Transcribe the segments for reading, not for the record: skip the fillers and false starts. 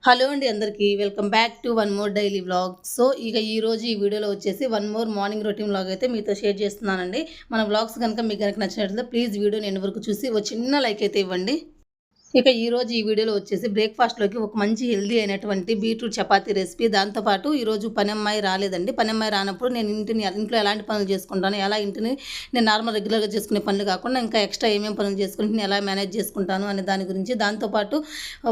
Hello అండి అందరికీ. Welcome back to one more daily vlog. So, ఇక ఈరోజు ఈ వీడియోలో వచ్చేసి one more morning routine vlog అయితే మీతో షేర్ చేస్తున్నానండి. మన వ్లాగ్స్ గనుక మీకు గనుక నచ్చినట్లయితే ప్లీజ్ వీడియోని ఎండ్ వరకు చూసి ఒక చిన్న లైక్ అయితే ఇవ్వండి. ఇక ఈరోజు ఈ వీడియోలో వచ్చేసి బ్రేక్‌ఫాస్ట్‌లోకి ఒక మంచి హెల్తీ అయినటువంటి బీట్రూట్ చపాతీ రెసిపీ. దాంతో పాటు ఈరోజు పనమ్మాయి రాలేదండి. పనమ్మాయి రానప్పుడు నేను ఇంట్లో ఎలాంటి పనులు చేసుకుంటాను, ఎలా ఇంటిని నేను నార్మల్ రెగ్యులర్‌గా చేసుకునే పనులు కాకుండా ఇంకా ఎక్స్ట్రా ఏమేమి పనులు చేసుకొని ఇంటిని ఎలా మేనేజ్ చేసుకుంటాను అనే దాని గురించి. దాంతో పాటు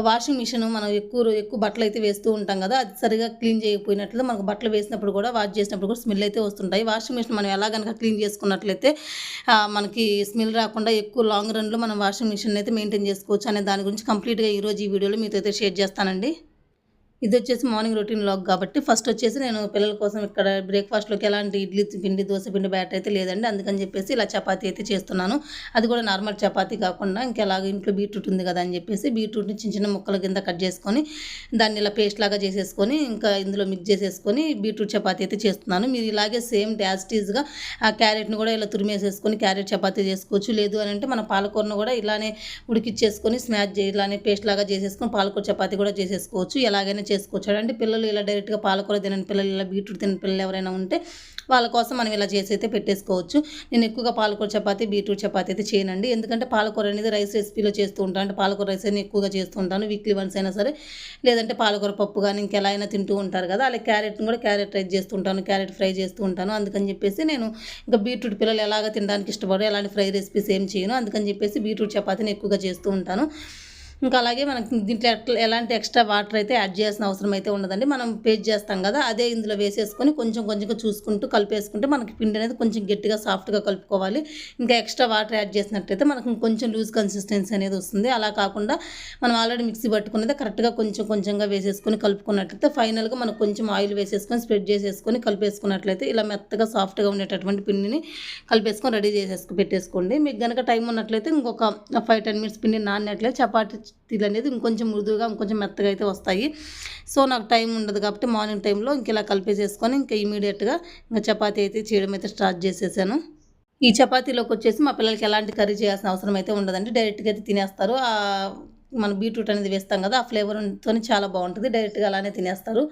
వాషింగ్ మిషన్ మనం ఎక్కువ బట్టలైతే వేస్తూ ఉంటాం కదా! అది సరిగ్గా క్లీన్ చేయకపోయినట్లయితే మనకు బట్టలు వేసినప్పుడు కూడా వాష్ చేసినప్పుడు కూడా స్మెల్ అయితే వస్తుంటాయి. వాషింగ్ మిషన్ మనం ఎలా గనుక క్లీన్ చేసుకున్నట్లయితే మనకి స్మెల్ రాకుండా ఎక్కువ లాంగ్ రన్‌లో మనం వాషింగ్ మిషన్ అయితే మెయింటైన్ చేసుకోవచ్చు అనే దాని గురించి కంప్లీట్‌గా ఈరోజు ఈ వీడియోలో మీతో అయితే షేర్ చేస్తానండి. ఇదొచ్చేసి మార్నింగ్ రొటీన్ వ్లాగ్ కాబట్టి ఫస్ట్ వచ్చేసి నేను పిల్లల కోసం ఇక్కడ బ్రేక్‌ఫాస్ట్‌లోకి ఎలాంటి ఇడ్లీ పిండి, దోస పిండి బ్యాటర్ అయితే లేదండి. అందుకని చెప్పేసి ఇలా చపాతీ అయితే చేస్తున్నాను. అది కూడా నార్మల్ చపాతీ కాకుండా ఇంకెలాగ ఇంట్లో బీట్రూట్ ఉంది కదా అని చెప్పేసి బీట్రూట్‌ని చిన్న చిన్న ముక్కల కింద కట్ చేసుకొని దాన్ని ఇలా పేస్ట్ లాగా చేసేసుకొని ఇంకా ఇందులో మిక్స్ చేసేసుకొని బీట్రూట్ చపాతీ అయితే చేస్తున్నాను. మీరు ఇలాగే సేమ్ యాజ్ ఇట్ ఈస్‌గా ఆ క్యారెట్‌ని కూడా ఇలా తురిమేసేసుకొని క్యారెట్ చపాతీ చేసుకోవచ్చు. లేదు అని అంటే మన పాలకూరను కూడా ఇలానే ఉడికిచ్చేసుకొని ఇలానే పేస్ట్ లాగా చేసేసుకొని పాలకూర చపాతీ కూడా చేసేసుకోవచ్చు. ఎలాగైనా చేసుకోవచ్చు. అంటే పిల్లలు ఇలా డైరెక్ట్‌గా పాలకూర తినని పిల్లలు, ఇలా బీట్రూట్ తినని పిల్లలు ఎవరైనా ఉంటే వాళ్ళ కోసం మనం ఇలా చేసి అయితే పెట్టేసుకోవచ్చు. నేను ఎక్కువగా పాలకూర చపాతీ, బీట్రూట్ చపాతీ అయితే చేయనండి. ఎందుకంటే పాలకూర అనేది రైస్ రెసిపీలో చేస్తూ ఉంటాను. అంటే పాలకూర రైస్ అని ఎక్కువగా చేస్తూ ఉంటాను. వీక్లీ వన్స్ అయినా సరే, లేదంటే పాలకూర పప్పు కానీ ఇంకెలా అయినా తింటూ ఉంటారు కదా! అలాగే క్యారెట్‌ని కూడా క్యారెట్ రైస్ చేస్తూ ఉంటాను. క్యారెట్ ఫ్రై చేస్తూ ఉంటాను. అందుకని చెప్పేసి నేను ఇంకా బీట్రూట్ పిల్లలు ఎలాగ తినడానికి ఇష్టపడరో ఎలాంటి ఫ్రై రెసిపీస్ ఏం చేయను. అందుకని చెప్పేసి బీట్రూట్ చపాతీని ఎక్కువగా చేస్తూ ఉంటాను. ఇంకా అలాగే మనకి దీంట్లో ఎలాంటి ఎక్స్ట్రా వాటర్ అయితే యాడ్ చేయాల్సిన అవసరం అయితే ఉండదండి. మనం పేస్ట్ చేస్తాం కదా! అదే ఇందులో వేసేసుకొని కొంచెం కొంచెంగా చూసుకుంటూ కలిపేసుకుంటే మనకి పిండి అనేది కొంచెం గట్టిగా సాఫ్ట్‌గా కలుపుకోవాలి. ఇంకా ఎక్స్ట్రా వాటర్ యాడ్ చేసినట్టయితే మనకు కొంచెం లూజ్ కన్సిస్టెన్సీ అనేది వస్తుంది. అలా కాకుండా మనం ఆల్రెడీ మిక్సీ పట్టుకున్నది కరెక్ట్‌గా కొంచెం కొంచెంగా వేసేసుకొని కలుపుకున్నట్లయితే ఫైనల్‌గా మనకు కొంచెం ఆయిల్ వేసేసుకొని స్ప్రెడ్ చేసేసుకొని కలిపేసుకున్నట్లయితే ఇలా మెత్తగా సాఫ్ట్‌గా ఉండేటటువంటి పిండిని కలిపేసుకొని రెడీ పెట్టేసుకోండి. మీకు గనక టైం ఉన్నట్లయితే ఇంకొక 5, 10 మినిట్స్ పిండి నానినట్లయితే చపాతీలు అనేది ఇంకొంచెం మృదువుగా ఇంకొంచెం మెత్తగా అయితే వస్తాయి. సో, నాకు టైం ఉండదు కాబట్టి మార్నింగ్ టైంలో ఇలా కలిపేసేసుకొని ఇంకా ఇమీడియట్‌గా చపాతీ అయితే చేయడం అయితే స్టార్ట్ చేసేసాను. ఈ చపాతీలోకొచ్చేసి మా పిల్లలకి ఎలాంటి కర్రీ చేయాల్సిన అవసరం అయితే ఉండదండి. డైరెక్ట్‌గా అయితే తినేస్తారు. మన బీట్రూట్ అనేది వేస్తాం కదా! ఆ ఫ్లేవర్‌తోని చాలా బావుంటది. డైరెక్ట్‌గా అలానే తినేస్తారు.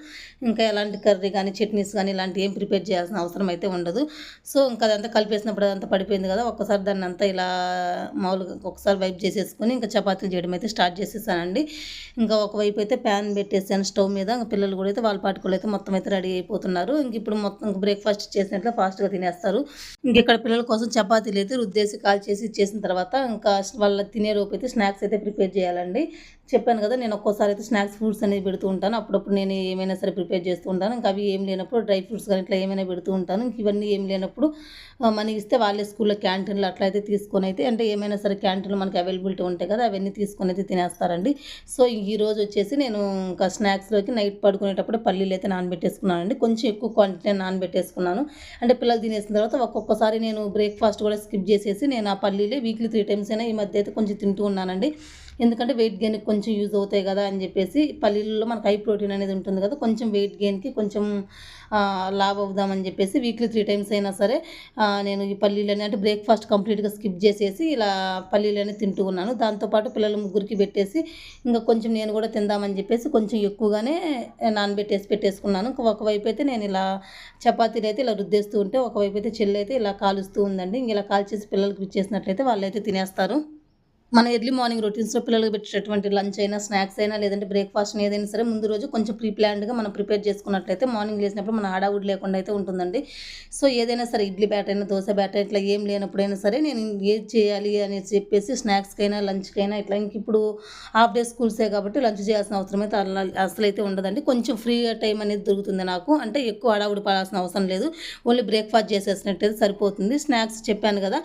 ఇంకా ఎలాంటి కర్రీ గానీ, చట్నీస్ గానీ ఇలాంటివి ఏం ప్రిపేర్ చేయాల్సిన అవసరం అయితే ఉండదు. సో, ఇంకా అదంతా కలిపేసినప్పుడు అదంతా పడిపోయింది కదా! ఒక్కసారి దాన్నంతా ఇలా మామూలుగా ఒకసారి వైప్ చేసేసుకొని ఇంకా చపాతీలు చేయడం అయితే స్టార్ట్ చేసేసానండి. ఇంకా ఒకవైపు అయితే ప్యాన్ పెట్టేసాను స్టవ్ మీద. పిల్లలు కూడా అయితే వాళ్ళ పాటికి వాళ్ళైతే మొత్తం అయితే రెడీ అయిపోతున్నారు. ఇప్పుడు మొత్తం బ్రేక్‌ఫాస్ట్ చేసినట్లే ఫాస్ట్‌గా తినేస్తారు. ఇంకిక్కడ పిల్లల కోసం చపాతీలైతే రుద్దేసి కాల్చేసి ఇచ్చేసిన తర్వాత ఇంకా వాళ్ళు తినేలోపైతే స్నాక్స్ అయితే ప్రిపేర్ చేయాలండి. చెప్పాను కదా! నేను ఒక్కోసారి అయితే స్నాక్స్ ఫుడ్స్ అనేది పెడుతూ ఉంటాను. అప్పుడప్పుడు నేను ఏమైనా సరే ప్రిపేర్ చేస్తూ ఉంటాను. ఇంకా అవి ఏం లేనప్పుడు డ్రై ఫ్రూట్స్ గాని ఇట్లా ఏమైనా పెడుతూ ఉంటాను. ఇంక ఇవన్నీ ఏం లేనప్పుడు మనీ ఇస్తే వాళ్ళే స్కూల్‌లో క్యాంటీన్‌లో అట్లా అయితే తీసుకొనైతే అంటే ఏమైనా సరే క్యాంటీన్‌లో మనకి అవైలబిలిటీ ఉంటాయి కదా! అవన్నీ తీసుకొనైతే తినేస్తారండి. సో, ఈరోజు వచ్చేసి నేను ఇంకా స్నాక్స్‌లోకి నైట్ పడుకునేటప్పుడు పల్లీలైతే నానబెట్టేసుకున్నానండి. కొంచెం ఎక్కువ క్వాంటిటీ నానబెట్టేసుకున్నాను. అంటే పిల్లలు తినేసిన తర్వాత ఒక్కొక్కసారి నేను బ్రేక్‌ఫాస్ట్ కూడా స్కిప్ చేసేసి నేను ఆ పల్లీలే వీక్లీ 3 టైమ్స్ అయినా ఈ మధ్య అయితే కొంచెం తింటూ ఉన్నానండి. ఎందుకంటే వెయిట్ గెయిన్‌కి కొంచెం యూజ్ అవుతాయి కదా అని చెప్పేసి పల్లీలలో మనకు హై ప్రోటీన్ అనేది ఉంటుంది కదా! కొంచెం వెయిట్ గెయిన్‌కి కొంచెం లావు అవుదామని చెప్పేసి వీక్లీ 3 టైమ్స్ అయినా సరే నేను ఈ పల్లీలని అంటే బ్రేక్‌ఫాస్ట్ కంప్లీట్‌గా స్కిప్ చేసేసి ఇలా పల్లీలని తింటూ ఉన్నాను. దాంతో పాటు పిల్లలు ముగ్గురికి పెట్టేసి ఇంకా కొంచెం నేను కూడా తిందామని చెప్పేసి కొంచెం ఎక్కువగానే పెట్టేసుకున్నాను. ఒకవైపు అయితే నేను ఇలా చపాతీలైతే ఇలా రుద్దేస్తూ ఉంటే ఒకవైపు అయితే చెల్లైతే ఇలా కాలుస్తూ ఉందండి. ఇలా కాల్చేసి పిల్లలకి ఇచ్చేసినట్లయితే వాళ్ళైతే తినేస్తారు. మన ఎర్లీ మార్నింగ్ రొటీన్స్‌లో పిల్లలకి పెట్టేటటువంటి లంచ్ అయినా, స్నాక్స్ అయినా లేదంటే బ్రేక్‌ఫాస్ట్ ఏదైనా సరే ముందు రోజు కొంచెం ప్లాన్డ్‌గా మనం ప్రిపేర్ చేసుకున్నట్లయితే మార్నింగ్ లేసినప్పుడు మన హడావుడి లేకుండా అయితే ఉంటుందండి. సో, ఏదైనా సరే ఇడ్లీ బ్యాటర్ అయినా, దోస బ్యాటర్ ఇట్లా ఏం లేనప్పుడైనా సరే నేను ఏది చేయాలి అనేసి చెప్పేసి స్నాక్స్‌కైనా, లంచ్‌కైనా ఇట్లా ఇంకిప్పుడు హాఫ్ డే స్కూల్సే కాబట్టి లంచ్ చేయాల్సిన అవసరం అయితే అసలైతే ఉండదండి. కొంచెం ఫ్రీగా టైం అనేది దొరుకుతుంది నాకు. అంటే ఎక్కువ హడావుడి పడాల్సిన అవసరం లేదు. ఓన్లీ బ్రేక్‌ఫాస్ట్ చేసేసినట్టయితే సరిపోతుంది. స్నాక్స్ చెప్పాను కదా!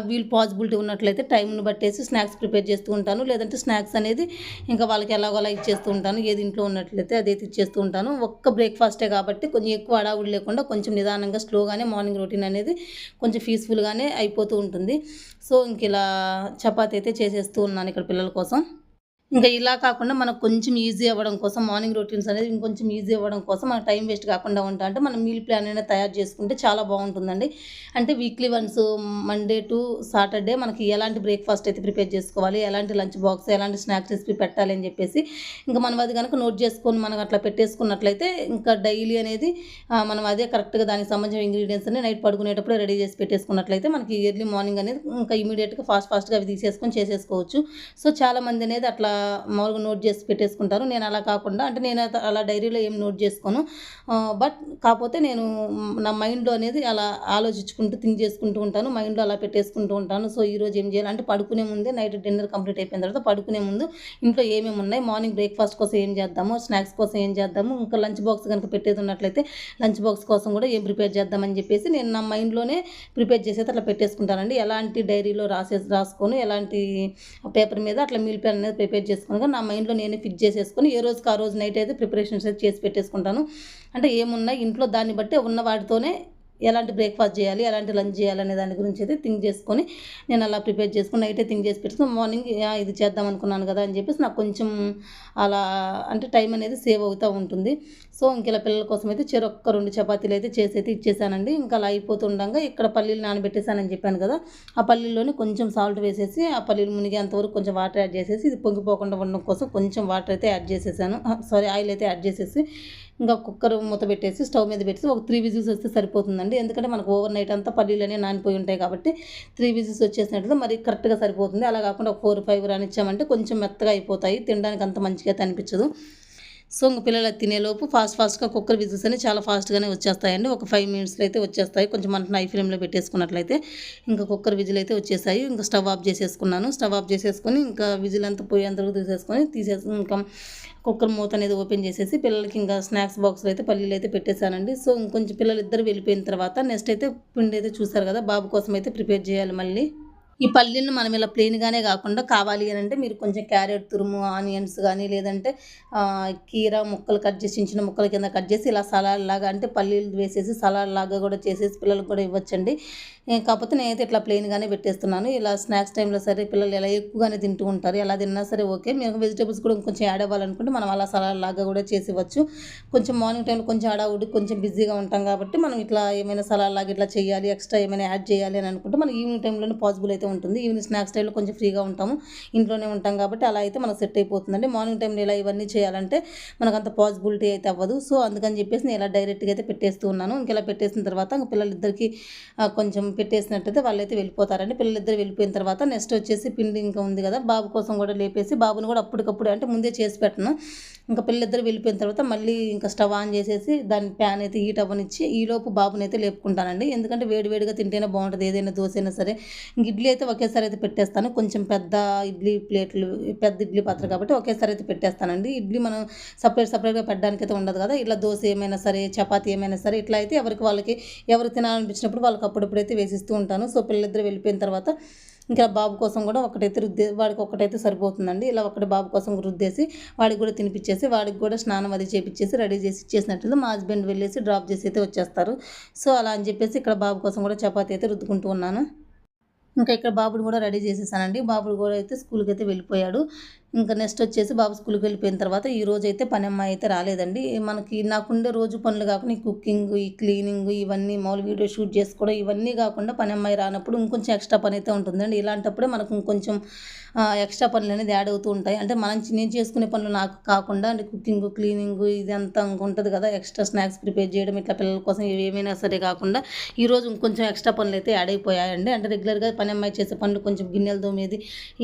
వీళ్ళు పాసిబిలిటీ ఉన్నట్లయితే టైంని బట్టేసి స్నాక్స్ ప్రిపేర్ చేస్తూ ఉంటాను. లేదంటే స్నాక్స్ అనేది ఇంకా వాళ్ళకి ఎలాగోలా ఇచ్చేస్తూ ఉంటాను. ఏది ఇంట్లో ఉన్నట్లయితే అదైతే ఇచ్చేస్తూ ఉంటాను. ఒక్క బ్రేక్‌ఫాస్టే కాబట్టి కొంచెం ఎక్కువ హడావుడి లేకుండా కొంచెం నిదానంగా స్లోగానే మార్నింగ్ రొటీన్ అనేది కొంచెం పీస్‌ఫుల్‌గానే అయిపోతూ ఉంటుంది. సో, ఇంకిలా చపాతీ అయితే చేసేస్తూ ఉన్నాను ఇక్కడ పిల్లల కోసం. ఇంకా ఇలా కాకుండా మనకు కొంచెం ఈజీ అవ్వడం కోసం మార్నింగ్ రొటీన్స్ అనేది ఇంకొంచెం ఈజీ అవ్వడం కోసం మనకు టైం వేస్ట్ కాకుండా ఉంటా అంటే మనం మీల్ ప్లాన్ అనేది తయారు చేసుకుంటే చాలా బాగుంటుందండి. అంటే weekly once Monday to Saturday మనకి ఎలాంటి బ్రేక్‌ఫాస్ట్ అయితే ప్రిపేర్ చేసుకోవాలి, ఎలాంటి లంచ్ బాక్స్, ఎలాంటి స్నాక్స్ రెసిపీ పెట్టాలి అని చెప్పేసి ఇంకా మనం అది గనుక నోట్ చేసుకొని మనం అట్లా పెట్టేసుకున్నట్లయితే ఇంకా డైలీ అనేది మనం అదే కరెక్ట్‌గా దానికి సంబంధించిన ఇంగ్రీడియెంట్స్ అన్ని నైట్ పడుకునేటప్పుడే రెడీ చేసి పెట్టేసుకున్నట్లయితే మనకి ఎర్లీ మార్నింగ్ అనేది ఇంకా ఇమ్మీడియేట్‌గా ఫాస్ట్‌గా అవి తీసేసుకొని చేసేసుకోవచ్చు. సో చాలామంది అనేది అట్లా మామూలుగా నోట్ చేసి పెట్టేసుకుంటారు. నేను అలా కాకుండా అంటే నేను అలా డైరీలో ఏం నోట్ చేసుకోను. బట్ కాపోతే నేను నా మైండ్‌లో అనేది అలా ఆలోచించుకుంటూ థింక్ చేసుకుంటూ ఉంటాను. మైండ్‌లో అలా పెట్టేసుకుంటూ ఉంటాను. సో ఈరోజు ఏం చేయాలి అంటే పడుకునే ముందే నైట్ డిన్నర్ కంప్లీట్ అయిపోయిన తర్వాత పడుకునే ముందు ఇంట్లో ఏమేమి ఉన్నాయి, మార్నింగ్ బ్రేక్‌ఫాస్ట్ కోసం ఏం చేద్దాము, స్నాక్స్ కోసం ఏం చేద్దాము, ఇంకా లంచ్ బాక్స్ కనుక పెట్టేది ఉన్నట్లయితే లంచ్ బాక్స్ కోసం కూడా ఏం ప్రిపేర్ చేద్దామని చెప్పేసి నేను నా మైండ్‌లోనే ప్రిపేర్ చేసేది అట్లా పెట్టేసుకుంటానండి. ఎలాంటి డైరీలో రాసుకోను, ఎలాంటి పేపర్ మీద అట్లా మీల్ ప్లాన్ అనేది ప్రిపేర్ చేసుకొని నా మైండ్‌లో నేనే ఫిక్స్ చేసేసుకొని ఏ రోజుకి ఆ రోజు నైట్ అయితే ప్రిపరేషన్స్ అయితే చేసి పెట్టేసుకుంటాను. అంటే ఏమున్నాయి ఇంట్లో దాన్ని బట్టి ఉన్న వాటితోనే ఎలాంటి బ్రేక్‌ఫాస్ట్ చేయాలి, ఎలాంటి లంచ్ చేయాలి అనే దాని గురించి అయితే థింక్ చేసుకొని నేను అలా ప్రిపేర్ చేసుకొని నైటే థింక్ చేసి పెట్టుకొని మార్నింగ్ ఇది చేద్దాం అనుకున్నాను కదా అని చెప్పేసి నాకు కొంచెం అలా అంటే టైం అనేది సేవ్ అవుతూ ఉంటుంది. సో ఇంక ఇలా పిల్లల కోసం అయితే చెరొక్క 2 చపాతీలు అయితే చేసి అయితే ఇచ్చేసానండి. ఇంకా అలా అయిపోతుండగా ఇక్కడ పల్లీలు నానబెట్టేసానని చెప్పాను కదా, ఆ పల్లీల్లోనే కొంచెం సాల్ట్ వేసేసి ఆ పల్లీలు మునిగేంత వరకు కొంచెం వాటర్ యాడ్ చేసేసి ఇది పొంగిపోకుండా ఉండడం కోసం కొంచెం వాటర్ అయితే యాడ్ చేసేసాను. ఆయిల్ అయితే యాడ్ చేసేసి ఇంకా కుక్కర్ మూత పెట్టేసి స్టవ్ మీద పెట్టేసి ఒక 3 విజిల్స్ వస్తే సరిపోతుందండి. ఎందుకంటే మనకు ఓవర్ నైట్ అంతా పల్లీలనే నానిపోయి ఉంటాయి కాబట్టి 3 విజిల్స్ వచ్చేసినట్లయితే మరి కరెక్ట్‌గా సరిపోతుంది. అలా కాకుండా ఒక 4, 5 రానిచ్చామంటే కొంచెం మెత్తగా అయిపోతాయి. తినడానికి అంత మంచిగా అయితే అనిపించదు. సో ఇంక పిల్లలు అది తినేలోపు ఫాస్ట్‌గా కుక్కర్ విజిల్స్ అనేవి చాలా ఫాస్ట్‌గానే వచ్చేస్తాయండి. ఒక 5 మినిట్స్‌లో అయితే వచ్చేస్తాయి. కొంచెం మంటను హై ఫ్లేమ్‌లో పెట్టేసుకున్నట్లయితే ఇంకా కుక్కర్ విజిల్ అయితే వచ్చేసాయి. ఇంకా స్టవ్ ఆఫ్ చేసేసుకున్నాను. స్టవ్ ఆఫ్ చేసేసుకొని ఇంకా విజిల్ అంతా పోయేంత వరకు తీసేసి ఇంకా కుక్కర్ మూత అనేది ఓపెన్ చేసేసి పిల్లలకి ఇంకా స్నాక్స్ బాక్స్‌లో అయితే పల్లీలు అయితే పెట్టేశానండి. సో ఇంకొంచెం పిల్లలిద్దరూ వెళ్ళిపోయిన తర్వాత నెక్స్ట్ అయితే పిండి అయితే చూసారు కదా, బాబు కోసం అయితే ప్రిపేర్ చేయాలి మళ్ళీ. ఈ పల్లీలను మనం ఇలా ప్లెయిన్‌గానే కాకుండా కావాలి అనంటే మీరు కొంచెం క్యారెట్ తురుము, ఆనియన్స్ గానీ లేదంటే కీర ముక్కలు కట్ చేసి చిన్న చిన్న ముక్కల కింద కట్ చేసి ఇలా సలాడ్ లాగా అంటే పల్లీలు వేసేసి సలాడ్ లాగా కూడా చేసేసి పిల్లలకు కూడా ఇవ్వచ్చండి. కాకపోతే నేనైతే ఇట్లా ప్లెయిన్‌గానే పెట్టేస్తున్నాను. ఇలా స్నాక్స్ టైమ్‌లో సరే పిల్లలు ఇలా ఎక్కువగానే తింటూ ఉంటారు. ఎలా తిన్నా సరే ఓకే. మీకు వెజిటబుల్స్ కూడా ఇంకొంచెం యాడ్ అవ్వాలనుకుంటే మనం అలా సలాడ్ లాగా కూడా చేసి ఇవ్వచ్చు. కొంచెం మార్నింగ్ టైంలో కొంచెం హడావుడి కొంచెం బిజీగా ఉంటాం కాబట్టి మనం ఇట్లా ఏమైనా సలాడ్ లాగా ఇట్లా చేయాలి, ఎక్స్ట్రా ఏమైనా యాడ్ చేయాలి అని అనుకుంటే మనం ఈవినింగ్ టైంలోనే పాసిబుల్ అయితే ఉంటుంది. ఈవినింగ్ స్నాక్స్ టైంలో కొంచెం ఫ్రీగా ఉంటాము, ఇంట్లోనే ఉంటాం కాబట్టి అలా అయితే మనకు సెట్ అయిపోతుందండి. మార్నింగ్ టైంలో ఇలా ఇవన్నీ చేయాలంటే మనకు అంత పాసిబిలిటీ అయితే అవ్వదు. సో అందుకని చెప్పేసి నేను ఇలా డైరెక్ట్‌గా అయితే పెట్టేస్తూ ఉన్నాను. ఇంకెలా పెట్టేసిన తర్వాత పిల్లలిద్దరికీ కొంచెం పెట్టేసినట్టయితే వాళ్ళైతే వెళ్ళిపోతారండి. పిల్లలిద్దరు వెళ్ళిపోయిన తర్వాత నెక్స్ట్ వచ్చేసి పిండి ఇంకా ఉంది కదా, బాబు కోసం కూడా లేపేసి బాబుని కూడా అప్పటికప్పుడు అంటే ముందే చేసి పెట్టను. ఇంకా పిల్లలిద్దరు వెళ్ళిపోయిన తర్వాత మళ్ళీ ఇంకా స్టవ్ ఆన్ చేసేసి దాని ప్యాన్ అయితే హీట్ అవ్వనిచ్చి ఈలోపు బాబుని అయితే లేపుకుంటానండి. ఎందుకంటే వేడివేడిగా తింటేనే బాగుంటుంది ఏదైనా దోశ అయినా సరే. ఇంక ఇడ్లీ అయితే ఒకేసారి అయితే పెట్టేస్తాను. కొంచెం పెద్ద ఇడ్లీ ప్లేట్లు, పెద్ద ఇడ్లీ పాత్ర కాబట్టి ఒకేసారి అయితే పెట్టేస్తానండి. ఇడ్లీ మనం సపరేట్‌గా పెట్టడానికైతే ఉండదు కదా. ఇలా దోశ ఏమైనా సరే, చపాతీ ఏమైనా సరే ఇట్లా అయితే ఎవరికి వాళ్ళకి ఎవరు తినాలనిపించినప్పుడు వాళ్ళకి అప్పుడప్పుడైతే వేసిస్తూ ఉంటాను. సో పిల్లలిద్దరు వెళ్ళిపోయిన తర్వాత ఇంకా బాబు కోసం కూడా ఒకటైతే వాడికి ఒకటైతే సరిపోతుందండి. ఇలా ఒకటి బాబు కోసం రుద్దేసి వాడికి కూడా తినిపించేసి వాడికి కూడా స్నానం అది చేపించేసి రెడీ చేసి ఇచ్చేసినట్లయితే మా హస్బెండ్ వెళ్ళేసి డ్రాప్ చేసి అయితే వచ్చేస్తారు. సో అలా అని చెప్పేసి ఇక్కడ బాబు కోసం కూడా చపాతీ అయితే రుద్దుకుంటూ ఉన్నాను. ఇంకా ఇక్కడ బాబుని కూడా రెడీ చేసేసానండి. బాబుడు కూడా అయితే స్కూల్‌కి అయితే వెళ్ళిపోయాడు. ఇంకా నెక్స్ట్ వచ్చేసి బాబు స్కూల్‌కి వెళ్ళిపోయిన తర్వాత ఈ రోజైతే పనమ్మాయి అయితే రాలేదండి. మనకి నాకుండే రోజు పనులు కాకుండా ఈ కుకింగ్, ఈ క్లీనింగ్ ఇవన్నీ మామూలు వీడియో షూట్ చేసుకోవడం ఇవన్నీ కాకుండా పనమ్మాయి రానప్పుడు ఇంకొంచెం ఎక్స్ట్రా పని అయితే ఉంటుందండి. ఇలాంటప్పుడే మనకు ఇంకొంచెం ఎక్స్ట్రా పనులు అనేది యాడ్ అవుతూ ఉంటాయి. అంటే నేను చేసుకునే పనులు నాకు కాకుండా అంటే కుకింగ్, క్లీనింగ్ ఇదంతా ఉంటుంది కదా, ఎక్స్ట్రా స్నాక్స్ ప్రిపేర్ చేయడం ఇట్లా పిల్లల కోసం ఏమైనా సరే కాకుండా ఈరోజు ఇంకొంచెం ఎక్స్ట్రా పనులు అయితే యాడ్ అయిపోయాయండి. అంటే రెగ్యులర్‌గా పనమ్మాయి చేసే పనులు కొంచెం గిన్నెలు తోమేది,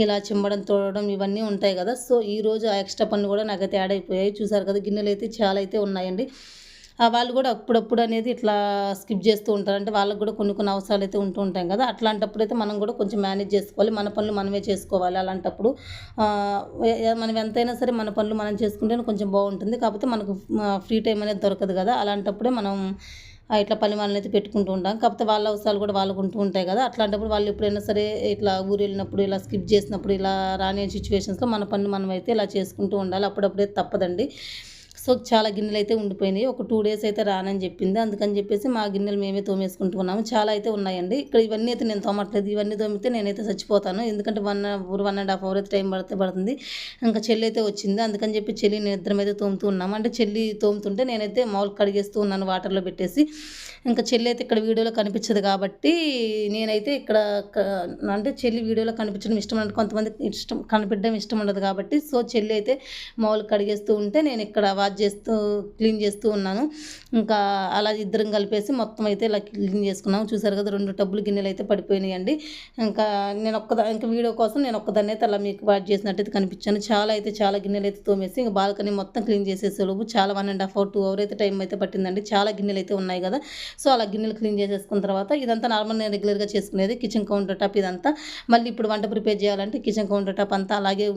ఇలా చిమ్మడం, తోడడం ఇవన్నీ ఉంటాయి కదా. సో ఈరోజు ఆ ఎక్స్ట్రా పనులు కూడా నాకైతే యాడ్ అయిపోయాయి. చూసారు కదా, గిన్నెలు అయితే చాలా అయితే ఉన్నాయండి. వాళ్ళు కూడా అప్పుడప్పుడు అనేది ఇట్లా స్కిప్ చేస్తూ ఉంటారు. అంటే వాళ్ళకి కూడా కొన్ని అవసరాలు అయితే ఉంటూ ఉంటాయి కదా. అట్లాంటప్పుడైతే మనం కూడా కొంచెం మేనేజ్ చేసుకోవాలి. మన పనులు మనమే చేసుకోవాలి. అలాంటప్పుడు మనం ఎంతైనా సరే మన పనులు మనం చేసుకుంటేనే కొంచెం బాగుంటుంది. కాకపోతే మనకు ఫ్రీ టైం అనేది దొరకదు కదా. అలాంటప్పుడే మనం ఇట్లా పని వాళ్ళనైతే పెట్టుకుంటూ ఉంటాం. కాకపోతే వాళ్ళ అవసరాలు కూడా వాళ్ళకు ఉంటూ ఉంటాయి కదా. అట్లాంటప్పుడు వాళ్ళు ఎప్పుడైనా సరే ఇట్లా ఊరు వెళ్ళినప్పుడు ఇలా స్కిప్ చేసినప్పుడు ఇలా రాని సిచ్యువేషన్స్లో మన పనులు మనమైతే ఇలా చేసుకుంటూ ఉండాలి. అప్పుడప్పుడే తప్పదండి. సో చాలా గిన్నెలు అయితే ఉండిపోయినాయి. ఒక 2 డేస్ అయితే రానని చెప్పింది. అందుకని చెప్పేసి మా గిన్నెలు మేమే తోమేసుకుంటున్నాము. చాలా అయితే ఉన్నాయండి. ఇక్కడ ఇవన్నీ అయితే నేను తోమట్లేదు. ఇవన్నీ తోమితే నేనైతే చచ్చిపోతాను. ఎందుకంటే 1.5 అవర్ అయితే టైం పడుతుంది. ఇంకా చెల్లి అయితే వచ్చింది. అందుకని చెప్పి చెల్లి నేను ఇద్దరం అయితే తోముతూ ఉన్నాము. అంటే చెల్లి తోముతుంటే నేనైతే మామూలు కడిగేస్తూ ఉన్నాను వాటర్లో పెట్టేసి. ఇంకా చెల్లి అయితే ఇక్కడ వీడియోలో కనిపించదు కాబట్టి నేనైతే ఇక్కడ అంటే చెల్లి వీడియోలో కనిపించడం ఇష్టం అంటే కొంతమందికి కనిపించడం ఇష్టం ఉండదు కాబట్టి సో చెల్లి అయితే మామూలు కడిగేస్తూ ఉంటే నేను ఇక్కడ వాష్ చేస్తూ క్లీన్ చేస్తూ ఉన్నాను. ఇంకా అలా ఇద్దరం కలిపేసి మొత్తం అయితే ఇలా క్లీన్ చేసుకున్నాము. చూసారు కదా 2 టబ్బులు గిన్నెలు అయితే పడిపోయినాయండి. ఇంకా ఇంకా వీడియో కోసం నేను ఒక్కదాన్ని అయితే అలా మీకు వాష్ చేసినట్టయితే కనిపించాను. చాలా గిన్నెలు అయితే తోమేసి ఇంకా బాల్కనీ మొత్తం క్లీన్ చేసేసేలోపు చాలా 1.5 అవర్ 2 అవర్ అయితే టైం అయితే పట్టిందండి. చాలా గిన్నెలు అయితే ఉన్నాయి కదా. సో అలా గిన్నెలు క్లీన్ చేసేసుకున్న తర్వాత ఇదంతా నార్మల్ నేను రెగ్యులర్గా చేసుకునేది కిచెన్ కౌంటర్ టాప్ ఇదంతా. మళ్ళీ ఇప్పుడు వంట ప్రిపేర్ చేయాలంటే కిచెన్ కౌంటర్ టాప్ అంతా అలాగే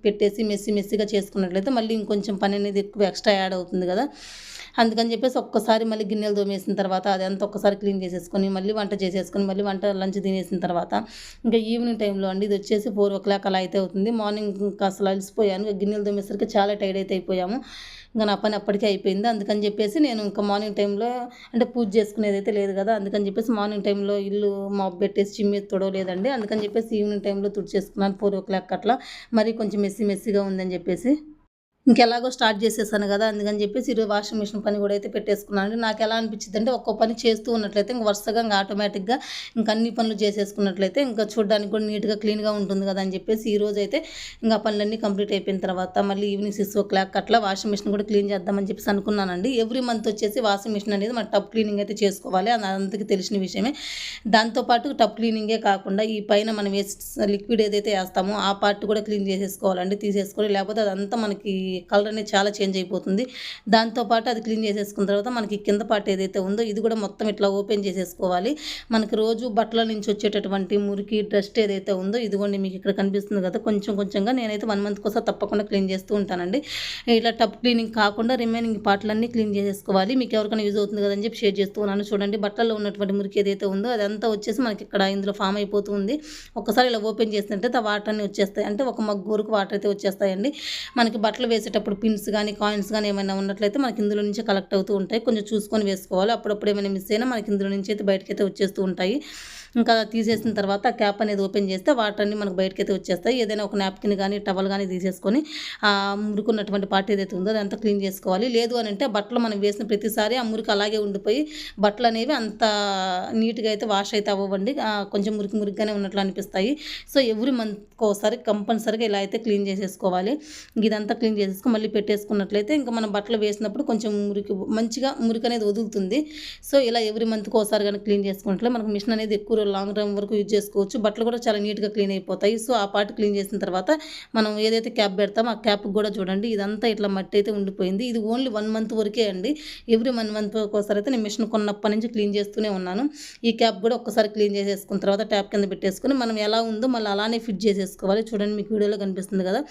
పెట్టేసి మెస్సీగా చేసుకున్నట్లయితే మళ్ళీ ఇంకొంచెం పని అనేది ఎక్కువ ఎక్స్ట్రా యాడ్ అవుతుంది కదా. అందుకని చెప్పేసి ఒక్కసారి మళ్ళీ గిన్నెలు తోమేసిన తర్వాత అదంతా ఒక్కసారి క్లీన్ చేసేసుకొని మళ్ళీ వంట చేసేసుకొని మళ్ళీ లంచ్ తినేసిన తర్వాత ఇంకా ఈవినింగ్ టైంలో అండి ఇది వచ్చేసి 4 o'clock అలా అయితే అవుతుంది. మార్నింగ్ ఇంకా అసలు అలసిపోయాను. గిన్నెలు తోమేసరికి చాలా టైర్డ్ అయితే అయిపోయాము. ఇంకా నా పని అప్పటికే అయిపోయింది. అందుకని చెప్పేసి నేను ఇంకా మార్నింగ్ టైంలో అంటే పూజ చేసుకునేది అయితే లేదు కదా. అందుకని చెప్పేసి మార్నింగ్ టైంలో ఇల్లు మాప్ పెట్టేసి చిమ్మి తొడవలేదండి. అందుకని చెప్పేసి ఈవినింగ్ టైంలో తుడిచేసుకున్నాను 4 o'clock అట్లా. మరి కొంచెం మెస్సీగా ఉందని చెప్పేసి ఇంకెలాగో స్టార్ట్ చేసేసాను కదా. అందుకని చెప్పేసి ఈరోజు వాషింగ్ మిషన్ పని కూడా అయితే పెట్టేసుకున్నాను. నాకు ఎలా అనిపించింది అంటే ఒక్కో పని చేస్తూ ఉన్నట్లయితే ఇంక వరుసగా ఇంకా ఆటోమేటిక్గా ఇంకా అన్ని పనులు చేసేసుకున్నట్లయితే ఇంకా చూడడానికి కూడా నీట్గా క్లీన్గా ఉంటుంది కదా అని చెప్పేసి ఈరోజు అయితే ఇంకా పనులన్నీ కంప్లీట్ అయిపోయిన తర్వాత మళ్ళీ ఈవినింగ్ 6 o'clock అట్లా వాషింగ్ మిషన్ కూడా క్లీన్ చేద్దామని చెప్పేసి అనుకున్నానండి. ఎవ్రీ మంత్ వచ్చేసి వాషింగ్ మిషన్ అనేది మన టబ్ క్లీనింగ్ అయితే చేసుకోవాలి. అది అందరికీ తెలిసిన విషయమే. దాంతోపాటు టబ్ క్లీనింగే కాకుండా ఈ పైన మనం లిక్విడ్ ఏదైతే వేస్తామో ఆ పార్ట్ కూడా క్లీన్ చేసేసుకోవాలండి. తీసేసుకొని లేకపోతే అదంతా మనకి కలర్ అనేది చాలా చేంజ్ అయిపోతుంది. దాంతోపాటు అది క్లీన్ చేసేసుకున్న తర్వాత మనకి కింద పార్ట్ ఏదైతే ఉందో ఇది కూడా మొత్తం ఇట్లా ఓపెన్ చేసేసుకోవాలి. మనకి రోజు బట్టల నుంచి వచ్చేటటువంటి మురికి డస్ట్ ఏదైతే ఉందో ఇదిగోండి మీకు ఇక్కడ కనిపిస్తుంది కదా. కొంచెంగా నేనైతే 1 month కోసం తప్పకుండా క్లీన్ చేస్తూ ఉంటానండి. ఇట్లా టబ్ క్లీనింగ్ కాకుండా రిమైనింగ్ పార్ట్లన్నీ క్లీన్ చేసేసుకోవాలి. మీకు ఎవరికైనా యూజ్ అవుతుంది కదని చెప్పి షేర్ చేస్తూ ఉన్నాను. చూడండి బట్టల్లో ఉన్నటువంటి మురికి ఏదైతే ఉందో అదంతా వచ్చేసి మనకి ఇక్కడ ఇందులో ఫామ్ అయిపోతుంది. ఒక్కసారి ఇలా ఓపెన్ చేసినట్టయితే వాటర్ అన్నీ వచ్చేస్తాయి. అంటే ఒక మగ్గు వరకు వాటర్ అయితే వచ్చేస్తాయండి. మనకి బట్టలు వేసేటప్పుడు పిన్స్ కానీ కాయిన్స్ కానీ ఏమైనా ఉన్నట్లయితే మనకి ఇందులో నుంచి కలెక్ట్ అవుతూ ఉంటాయి. కొంచెం చూసుకొని వేసుకోవాలి. అప్పుడప్పుడు ఏమైనా మిస్ అయినా మనకి ఇందులో నుంచి అయితే బయటకైతే వచ్చేస్తూ ఉంటాయి. ఇంకా తీసేసిన తర్వాత క్యాప్ అనేది ఓపెన్ చేస్తే వాటర్ అన్ని మనకు బయటకైతే వచ్చేస్తాయి. ఏదైనా ఒక నాప్కిన్ కానీ టవల్ కానీ తీసేసుకొని ఆ మురుకున్నటువంటి పార్ట్ ఏదైతే ఉందో అదంతా క్లీన్ చేసుకోవాలి. లేదు అని అంటే బట్టలు మనం వేసిన ప్రతిసారి ఆ మురికి అలాగే ఉండిపోయి బట్టలు అనేవి అంత నీట్గా అయితే వాష్ అయితే అవ్వండి. కొంచెం మురికిగానే ఉన్నట్లు అనిపిస్తాయి. సో ఎవ్రీ మంత్కి ఒకసారి కంపల్సరీగా ఇలా అయితే క్లీన్ చేసేసుకోవాలి. ఇదంతా క్లీన్ చేసేసుకొని మళ్ళీ పెట్టేసుకున్నట్లయితే ఇంకా మనం బట్టలు వేసినప్పుడు కొంచెం మంచిగా మురికి అనేది వదులుతుంది. సో ఇలా ఎవ్రీ మంత్కి ఒకసారి కానీ క్లీన్ చేసుకున్నట్లే మనకు మిషన్ అనేది ఎక్కువ లాంగ్ టర్మ్ వరకు యూజ్ చేసుకోవచ్చు. బట్టలు కూడా చాలా నీట్గా క్లీన్ అయిపోతాయి. సో ఆ పార్ట్ క్లీన్ చేసిన తర్వాత మనం ఏదైతే క్యాప్ పెడతామో ఆ క్యాప్కి కూడా చూడండి ఇదంతా ఇట్లా మట్టి అయితే ఉండిపోయింది. ఇది ఓన్లీ 1 month వరకే అండి. ఎవ్రీ 1 month ఒకసారి అయితే నేను మిషన్ కొన్నప్పటి నుంచి క్లీన్ చేస్తూనే ఉన్నాను. ఈ క్యాప్ కూడా ఒక్కసారి క్లీన్ చేసేసుకున్న తర్వాత ట్యాప్ కింద పెట్టేసుకొని మనం ఎలా ఉందో మళ్ళీ అలానే ఫిట్ చేసేసుకోవాలి. చూడండి మీకు వీడియోలో కనిపిస్తుంది కదా.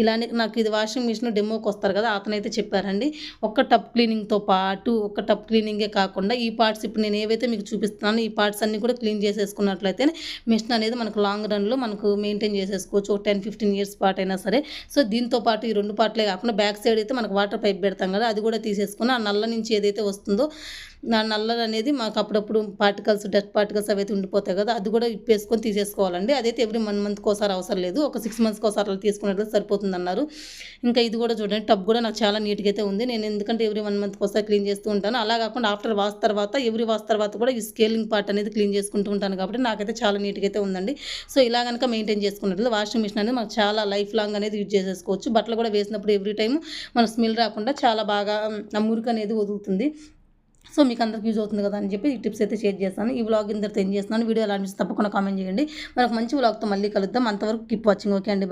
ఇలానే నాకు ఇది వాషింగ్ మిషన్ డెమోకి వస్తారు కదా అతనైతే చెప్పారండి. ఒక్క టబ్ క్లీనింగ్తో పాటు ఒక్క టబ్ క్లీనింగే కాకుండా ఈ పార్ట్స్ ఇప్పుడు నేను ఏవైతే మీకు చూపిస్తున్నానో ఈ పార్ట్స్ అన్ని కూడా క్లీన్ చేసేసుకున్నట్లయితే మిషన్ అనేది మనకు లాంగ్ రన్లో మనకు మెయింటైన్ చేసేసుకోవచ్చు. ఒక 10-15 years పాటు అయినా సరే. సో దీంతో పాటు ఈ 2 పార్ట్లే కాకుండా బ్యాక్ సైడ్ అయితే మనకు వాటర్ పైప్ పెడతాం కదా అది కూడా తీసేసుకుని ఆ నల్ల నుంచి ఏదైతే వస్తుందో ఆ నల్ల అనేది మాకు అప్పుడప్పుడు డస్ట్ పార్టికల్స్ అవైతే ఉండిపోతాయి కదా అది కూడా ఇప్పేసుకొని తీసేసుకోవాలండి. అదైతే ఎవ్రీ 1 monthకి ఒకసారి అవసరం లేదు. ఒక 6 monthsకి ఒకసారి అలా తీసుకున్నట్లు సరిపోతుంది అన్నారు. ఇంకా ఇది కూడా చూడండి టబ్ కూడా నాకు చాలా నీట్గా అయితే ఉంది. నేను ఎందుకంటే ఎవ్రీ 1 monthకి ఒకసారి క్లీన్ చేస్తూ ఉంటాను. అలా కాకుండా ఆఫ్టర్ వాష్ తర్వాత ఎవ్రీ వాష్ తర్వాత కూడా ఈ స్కేలింగ్ పార్ట్ అనేది క్లీన్ చేసుకుంటూ ఉంటాను కాబట్టి నాకైతే చాలా నీట్గా అయితే ఉందండి. సో ఇలా కనుక మెయింటైన్ చేసుకున్నట్లు వాషింగ్ మిషన్ అనేది మనకు చాలా లైఫ్ లాంగ్ అనేది యూజ్ చేసేసుకోవచ్చు. బట్టలు కూడా వేసినప్పుడు ఎవ్రీ టైం మన స్మెల్ రాకుండా చాలా బాగా మురికి అనేది వదులుతుంది. సో మీకు అందరికి యూజ్ అవుతుంది కదా అని చెప్పి ఈ టిప్స్ అయితే షేర్ చేస్తాను. ఈ వ్లాగ్ ఇంతటితో ఏం చేస్తున్నాను. వీడియో ఎలా అనిపిస్తే తప్పకుండా కామెంట్ చేయండి. మనకు మంచి వ్లాగ్తో మళ్ళీ కలుద్దాం. అంతవరకు కీప్ వాచింగ్. ఓకే అండి.